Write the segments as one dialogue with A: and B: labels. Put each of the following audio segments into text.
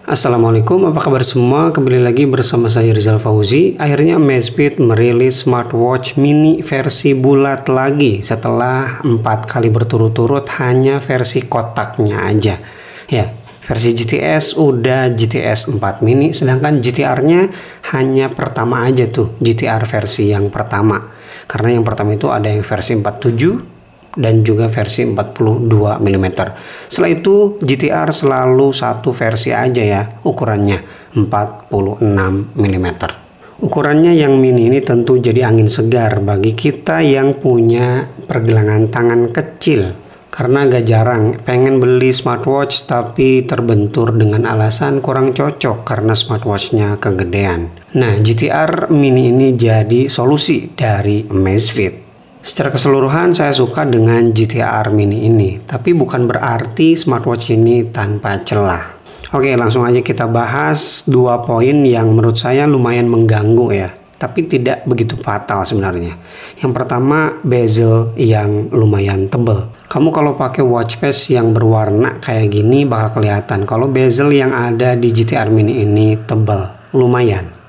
A: Assalamualaikum, apa kabar semua? Kembali lagi bersama saya Rizal Fauzi. Akhirnya Amazfit merilis smartwatch mini versi bulat lagi setelah 4 kali berturut-turut hanya versi kotaknya aja. Ya, versi GTS udah GTS 4 mini, sedangkan GTR-nya hanya pertama aja tuh, GTR versi yang pertama. Karena yang pertama itu ada yang versi 47 dan juga versi 42 mm. Setelah itu GTR selalu satu versi aja ya, ukurannya 46 mm. Ukurannya yang mini ini tentu jadi angin segar bagi kita yang punya pergelangan tangan kecil, karena gak jarang pengen beli smartwatch tapi terbentur dengan alasan kurang cocok karena smartwatchnya kegedean. Nah, GTR mini ini jadi solusi dari Amazfit. Secara keseluruhan saya suka dengan GTR mini ini, tapi bukan berarti smartwatch ini tanpa celah. Oke, langsung aja kita bahas 2 poin yang menurut saya lumayan mengganggu ya, tapi tidak begitu fatal sebenarnya. Yang pertama, bezel yang lumayan tebal. Kamu kalau pakai watch face yang berwarna kayak gini bakal kelihatan kalau bezel yang ada di GTR mini ini tebal, lumayan.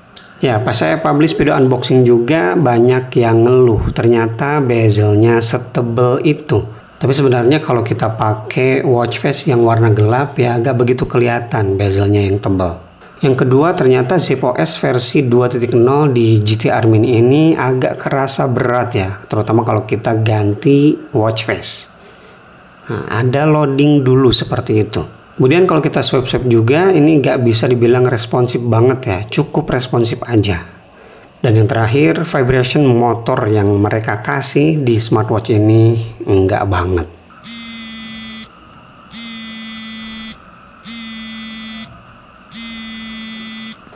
A: Ya, pas saya publish video unboxing juga banyak yang ngeluh ternyata bezelnya setebel itu. Tapi sebenarnya kalau kita pakai watch face yang warna gelap ya agak begitu kelihatan bezelnya yang tebal. Yang kedua, ternyata ZipOS versi 2.0 di GTR mini ini agak kerasa berat ya, terutama kalau kita ganti watch face. Nah, ada loading dulu seperti itu. Kemudian kalau kita swipe juga ini nggak bisa dibilang responsif banget ya, cukup responsif aja. Dan yang terakhir, vibration motor yang mereka kasih di smartwatch ini nggak banget.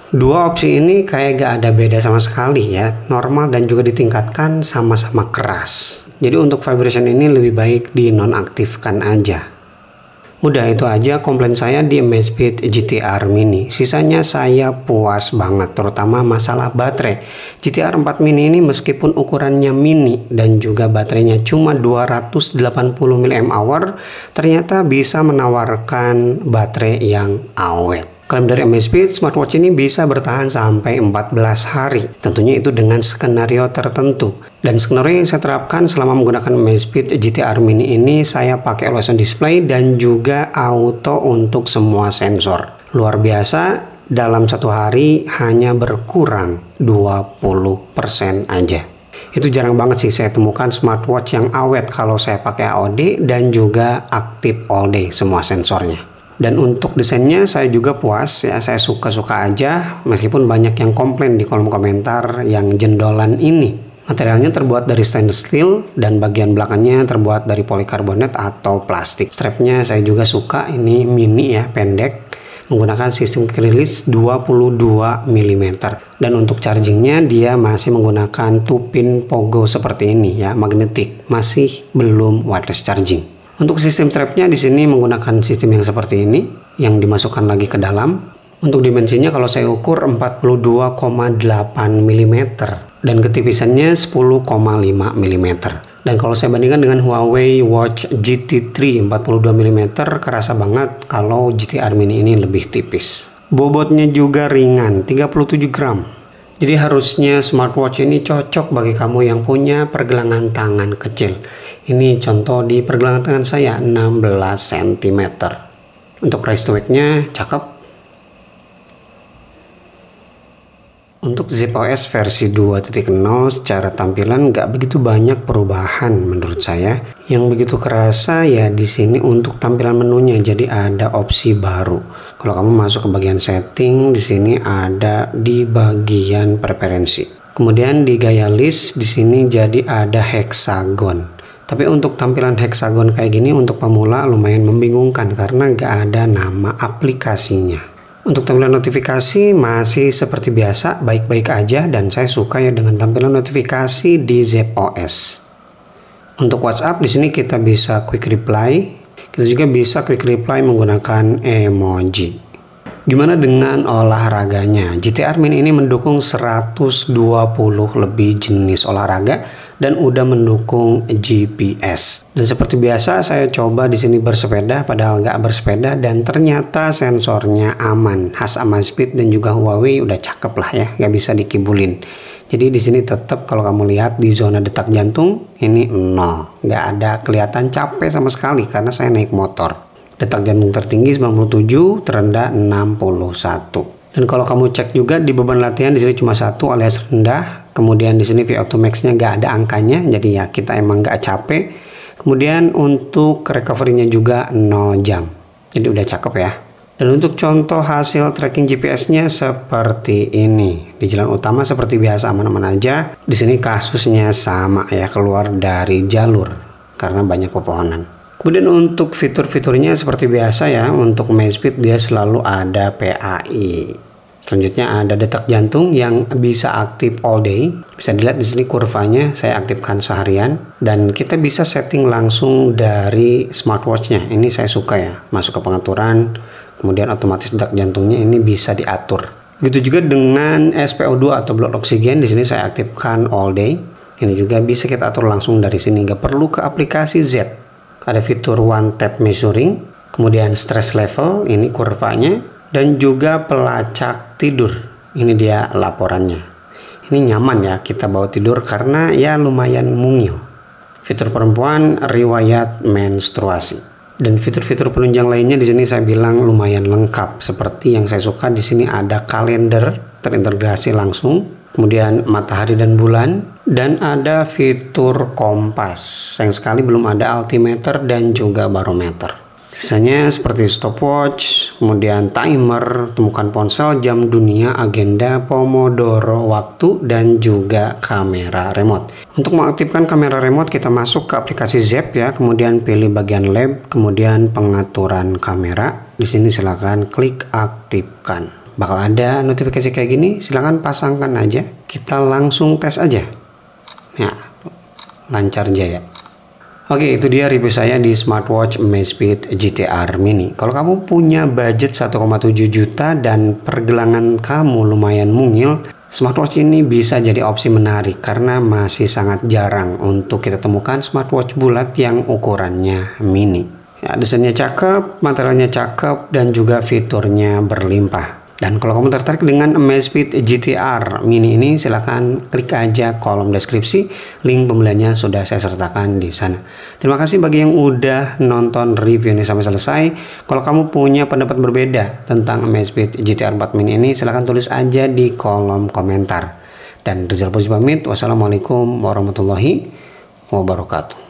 A: Dua opsi ini kayak gak ada beda sama sekali ya, normal dan juga ditingkatkan sama-sama keras. Jadi untuk vibration ini lebih baik dinonaktifkan aja. Udah, itu aja komplain saya di Amazfit GTR mini. Sisanya saya puas banget, terutama masalah baterai. GTR 4 mini ini meskipun ukurannya mini dan juga baterainya cuma 280 mAh, ternyata bisa menawarkan baterai yang awet. Klaim dari Amazfit, smartwatch ini bisa bertahan sampai 14 hari. Tentunya itu dengan skenario tertentu. Dan skenario yang saya terapkan selama menggunakan Amazfit GTR mini ini, saya pakai always on display dan juga auto untuk semua sensor. Luar biasa, dalam 1 hari hanya berkurang 20% aja. Itu jarang banget sih saya temukan smartwatch yang awet kalau saya pakai AOD dan juga aktif all day semua sensornya. Dan untuk desainnya saya juga puas ya, saya suka-suka aja meskipun banyak yang komplain di kolom komentar yang jendolan ini. Materialnya terbuat dari stainless steel dan bagian belakangnya terbuat dari polikarbonat atau plastik. Strapnya saya juga suka, ini mini ya, pendek, menggunakan sistem quick release 22 mm. Dan untuk chargingnya dia masih menggunakan 2-pin pogo seperti ini ya, magnetik, masih belum wireless charging. Untuk sistem strapnya di sini menggunakan sistem yang seperti ini, yang dimasukkan lagi ke dalam. Untuk dimensinya kalau saya ukur 42,8 mm dan ketipisannya 10,5 mm. Dan kalau saya bandingkan dengan Huawei Watch GT3 42 mm, kerasa banget kalau GTR mini ini lebih tipis. Bobotnya juga ringan, 37 gram. Jadi harusnya smartwatch ini cocok bagi kamu yang punya pergelangan tangan kecil. Ini contoh di pergelangan tangan saya, 16 cm. Untuk rise to weight-nya cakep. Untuk ZipOS versi 2.0 secara tampilan nggak begitu banyak perubahan menurut saya. Yang begitu kerasa ya di sini untuk tampilan menunya, jadi ada opsi baru. Kalau kamu masuk ke bagian setting, di sini ada di bagian preferensi. Kemudian di gaya list di sini jadi ada hexagon. Tapi untuk tampilan hexagon kayak gini untuk pemula lumayan membingungkan karena nggak ada nama aplikasinya. Untuk tampilan notifikasi masih seperti biasa, baik-baik aja, dan saya suka ya dengan tampilan notifikasi di ZipOS. Untuk WhatsApp di sini kita bisa quick reply, kita juga bisa quick reply menggunakan emoji. Gimana dengan olahraganya? GTR mini ini mendukung 120 lebih jenis olahraga dan udah mendukung GPS. Dan seperti biasa saya coba di sini bersepeda padahal nggak bersepeda, dan ternyata sensornya aman, khas Amazfit dan juga Huawei udah cakep lah ya, nggak bisa dikibulin. Jadi di sini tetap kalau kamu lihat di zona detak jantung ini 0, nggak ada kelihatan capek sama sekali karena saya naik motor. Detak jantung tertinggi 97, terendah 61. Dan kalau kamu cek juga di beban latihan di sini cuma 1 alias rendah. Kemudian di sini VO2 max-nya nggak ada angkanya, jadi ya kita emang nggak capek. Kemudian untuk recovery-nya juga 0 jam, jadi udah cakep ya. Dan untuk contoh hasil tracking GPS-nya seperti ini. Di jalan utama seperti biasa aman-aman aja. Di sini kasusnya sama ya, keluar dari jalur karena banyak pepohonan. Kemudian untuk fitur-fiturnya seperti biasa ya, untuk Amazfit dia selalu ada PAI. Selanjutnya ada detak jantung yang bisa aktif all day. Bisa dilihat di sini kurvanya, saya aktifkan seharian. Dan kita bisa setting langsung dari smartwatch-nya. Ini saya suka ya, masuk ke pengaturan, kemudian otomatis detak jantungnya ini bisa diatur. Begitu juga dengan SpO2 atau blood oxygen, di sini saya aktifkan all day. Ini juga bisa kita atur langsung dari sini, nggak perlu ke aplikasi Z. Ada fitur one tap measuring, kemudian stress level, ini kurvanya, dan juga pelacak tidur. Ini dia laporannya. Ini nyaman ya kita bawa tidur karena ya lumayan mungil. Fitur perempuan, riwayat menstruasi. Dan fitur-fitur penunjang lainnya di sini saya bilang lumayan lengkap. Seperti yang saya suka di sini ada kalender terintegrasi langsung, kemudian matahari dan bulan, dan ada fitur kompas. Sayang sekali belum ada altimeter dan juga barometer. Sisanya seperti stopwatch, kemudian timer, temukan ponsel, jam dunia, agenda, pomodoro waktu, dan juga kamera remote. Untuk mengaktifkan kamera remote kita masuk ke aplikasi Zepp ya, kemudian pilih bagian lab, kemudian pengaturan kamera. Di sini silakan klik aktifkan. Bakal ada notifikasi kayak gini, silakan pasangkan aja. Kita langsung tes aja. Ya, lancar jaya. Oke, itu dia review saya di smartwatch Amazfit GTR Mini. Kalau kamu punya budget 1,7 juta dan pergelangan kamu lumayan mungil, smartwatch ini bisa jadi opsi menarik karena masih sangat jarang untuk kita temukan smartwatch bulat yang ukurannya mini. Ya, desainnya cakep, materialnya cakep, dan juga fiturnya berlimpah. Dan kalau kamu tertarik dengan Amazfit GTR Mini ini, silahkan klik aja kolom deskripsi, link pembeliannya sudah saya sertakan di sana. Terima kasih bagi yang udah nonton review ini sampai selesai. Kalau kamu punya pendapat berbeda tentang Amazfit GTR 4 Mini ini, silahkan tulis aja di kolom komentar. Dan Rizal Fauzi pamit, wassalamualaikum warahmatullahi wabarakatuh.